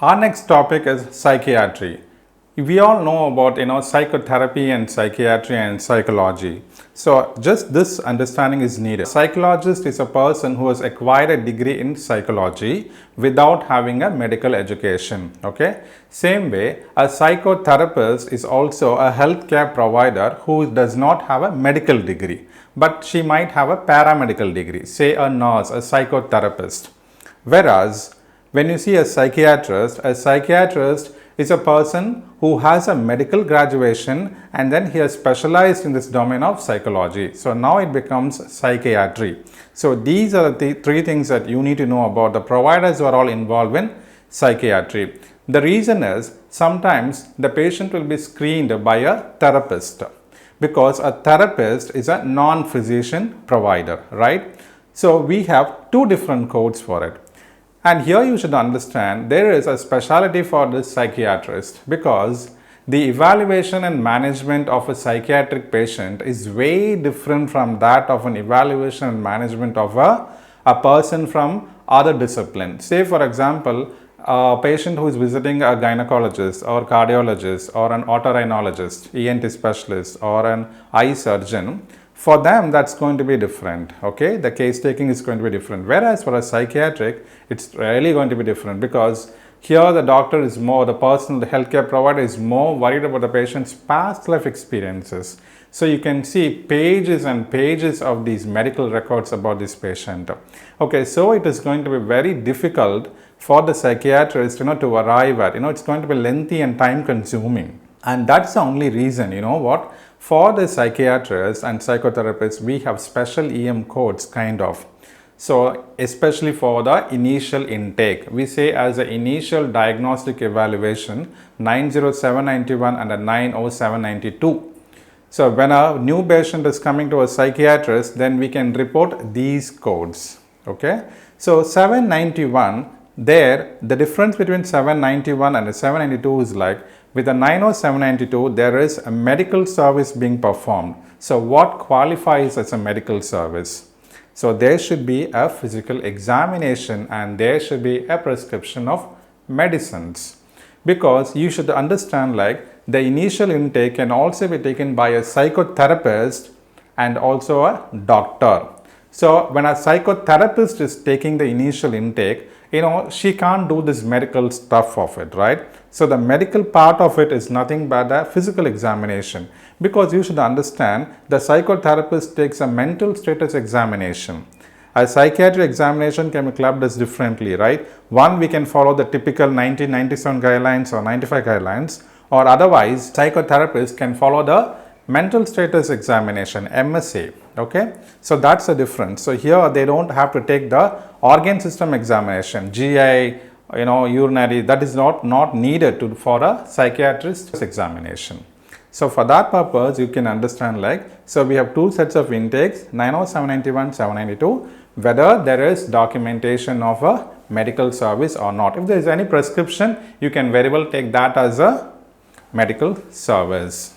Our next topic is psychiatry. We all know about psychotherapy and psychiatry and psychology. So just this understanding is needed. A psychologist is a person who has acquired a degree in psychology without having a medical education. Okay. Same way, a psychotherapist is also a healthcare provider who does not have a medical degree, but she might have a paramedical degree, say a nurse, a psychotherapist. Whereas when you see a psychiatrist is a person who has a medical graduation and then he has specialized in this domain of psychology. So now it becomes psychiatry. So these are the three things that you need to know about the providers who are all involved in psychiatry. The reason is sometimes the patient will be screened by a therapist because a therapist is a non-physician provider, right? So we have two different codes for it. And here you should understand there is a specialty for this psychiatrist because the evaluation and management of a psychiatric patient is way different from that of an evaluation and management of a person from other discipline. Say for example, a patient who is visiting a gynecologist or cardiologist or an otorhinologist, ENT specialist or an eye surgeon. For them, that's going to be different, okay? The case taking is going to be different. Whereas for a psychiatric, it's really going to be different because here the doctor is more, the person, the healthcare provider is more worried about the patient's past life experiences. So you can see pages and pages of these medical records about this patient. Okay, so it is going to be very difficult for the psychiatrist, to arrive at, it's going to be lengthy and time consuming. And that's the only reason, for the psychiatrists and psychotherapists, we have special EM codes kind of. So especially for the initial intake, we say as an initial diagnostic evaluation 90791 and a 90792. So when a new patient is coming to a psychiatrist, then we can report these codes. Okay. So 791, there the difference between 791 and 792 is like with the 90792 there is a medical service being performed. So what qualifies as a medical service? So there should be a physical examination and there should be a prescription of medicines, because you should understand like the initial intake can also be taken by a psychotherapist and also a doctor. So when a psychotherapist is taking the initial intake, she can't do this medical stuff of it, right? So the medical part of it is nothing but a physical examination, because you should understand the psychotherapist takes a mental status examination. A psychiatric examination can be clubbed as differently, right? One, we can follow the typical 1997 guidelines or 95 guidelines, or otherwise psychotherapist can follow the mental status examination, MSA. Okay, so that's the difference. So here they don't have to take the organ system examination, GI, urinary. That is not needed for a psychiatrist examination. So for that purpose, you can understand so we have two sets of intakes, 90791, 792, whether there is documentation of a medical service or not. If there is any prescription, you can very well take that as a medical service.